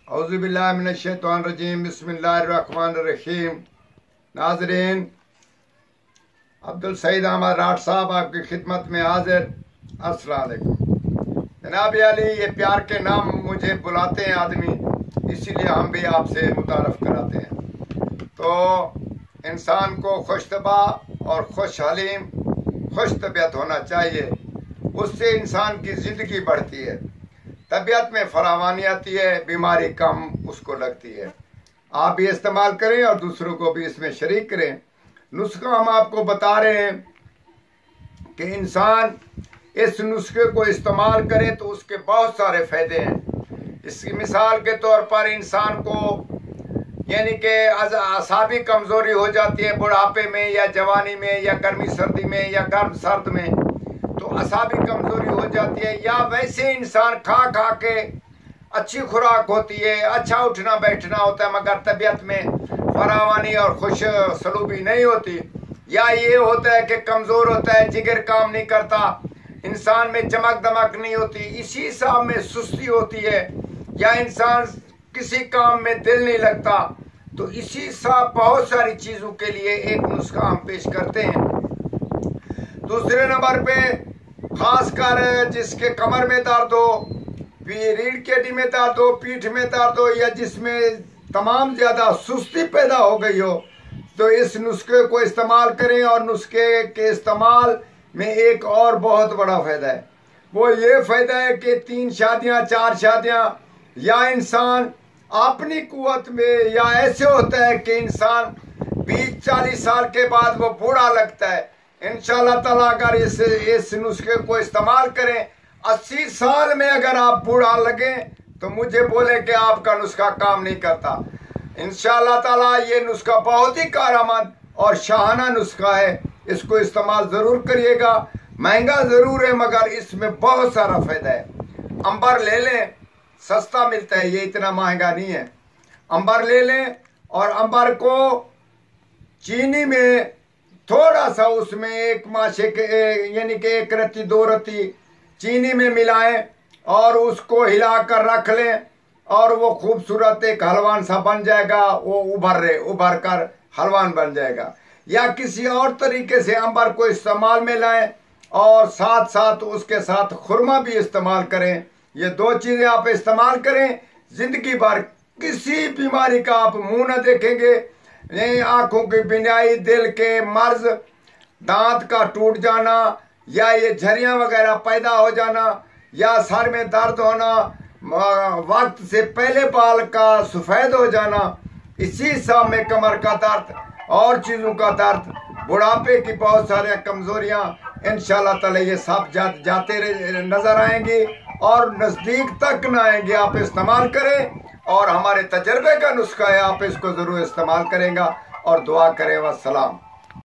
औज़ुबिल्लाहिमिनश्शैतानिर्रजीम बिस्मिल्लाहिर्रहमानिर्रहीम। नाज़रीन, अब्दुल सईद अहमद राठ साहब आपकी खिदमत में हाजिर। अस्सलाम वालेकुम। जनाब अली, ये प्यार के नाम मुझे बुलाते हैं आदमी, इसीलिए हम भी आपसे मुतारफ़ कराते हैं। तो इंसान को खुशतबा और खुश हलीम, खुश तबीयत होना चाहिए। उससे इंसान की ज़िंदगी बढ़ती है, तबीयत में फरावानी आती है, बीमारी कम उसको लगती है। आप भी इस्तेमाल करें और दूसरों को भी इसमें शरीक करें। नुस्खा हम आपको बता रहे हैं कि इंसान इस नुस्खे को इस्तेमाल करे तो उसके बहुत सारे फायदे हैं। इसकी मिसाल के तौर पर इंसान को यानी कि असाबी कमजोरी हो जाती है बुढ़ापे में या जवानी में या गर्मी सर्दी में या गर्म सर्द में, तो असाबी कमजोरी हो जाती है। या वैसे इंसान खा खा के अच्छी खुराक होती है, अच्छा उठना बैठना होता है, मगर तबीयत में फरावानी और खुश सलूबी नहीं होती। या ये होता है कि कमजोर होता है, जिगर काम नहीं करता, इंसान में चमक दमक नहीं होती, इसी हिसाब में सुस्ती होती है, या इंसान किसी काम में दिल नहीं लगता। तो इसी हिसाब बहुत सारी चीजों के लिए एक नुस्खा हम पेश करते हैं। दूसरे नंबर पे खासकर जिसके कमर में दर्द हो, रीढ़ की हड्डी में दर्द हो, पीठ में दर्द हो, या जिसमें तमाम ज्यादा सुस्ती पैदा हो गई हो, तो इस नुस्खे को इस्तेमाल करें। और नुस्खे के इस्तेमाल में एक और बहुत बड़ा फायदा है, वो ये फायदा है कि 3 शादियां 4 शादियां, या इंसान अपनी कुवत में, या ऐसे होता है कि इंसान 20-40 साल के बाद वो बूढ़ा लगता है। इंशाअल्लाह ताला अगर इस नुस्खे को इस्तेमाल करें, 80 साल में अगर आप बूढ़ा लगे तो मुझे बोले कि आपका नुस्खा काम नहीं करता। इंशाअल्लाह ताला ये नुस्खा बहुत ही कारआमद और शाहाना नुस्खा है। इसको इस्तेमाल जरूर करिएगा। महंगा जरूर है मगर इसमें बहुत सारा फायदा है। अंबर ले लें, सस्ता मिलता है, ये इतना महंगा नहीं है। अंबर ले लें और अंबर को चीनी में थोड़ा सा, उसमें 1 माशे के यानी कि 1 रत्ती 2 रत्ती चीनी में मिलाएं और उसको हिलाकर रख लें, और वो खूबसूरत एक हलवान सा बन जाएगा। वो उभर कर हलवान बन जाएगा। या किसी और तरीके से अंबर को इस्तेमाल में लाएं और साथ साथ उसके साथ खुरमा भी इस्तेमाल करें। ये 2 चीजें आप इस्तेमाल करें, जिंदगी भर किसी बीमारी का आप मुंह न देखेंगे। आंखों की बिनाई, दिल के मर्ज, दांत का टूट जाना, या ये झरियां वगैरह पैदा हो जाना, या सर में दर्द होना, वक्त से पहले बाल का सफेद हो जाना, इसी हिसाब में कमर का दर्द और चीजों का दर्द, बुढ़ापे की बहुत सारी कमजोरियां, इंशाअल्लाह ताला ये सब जाते नजर आएंगी और नजदीक तक न आएंगे। आप इस्तेमाल करें और हमारे तजर्बे का नुस्खा है, आप इसको जरूर इस्तेमाल करेंगे और दुआ करें। वस्सलाम।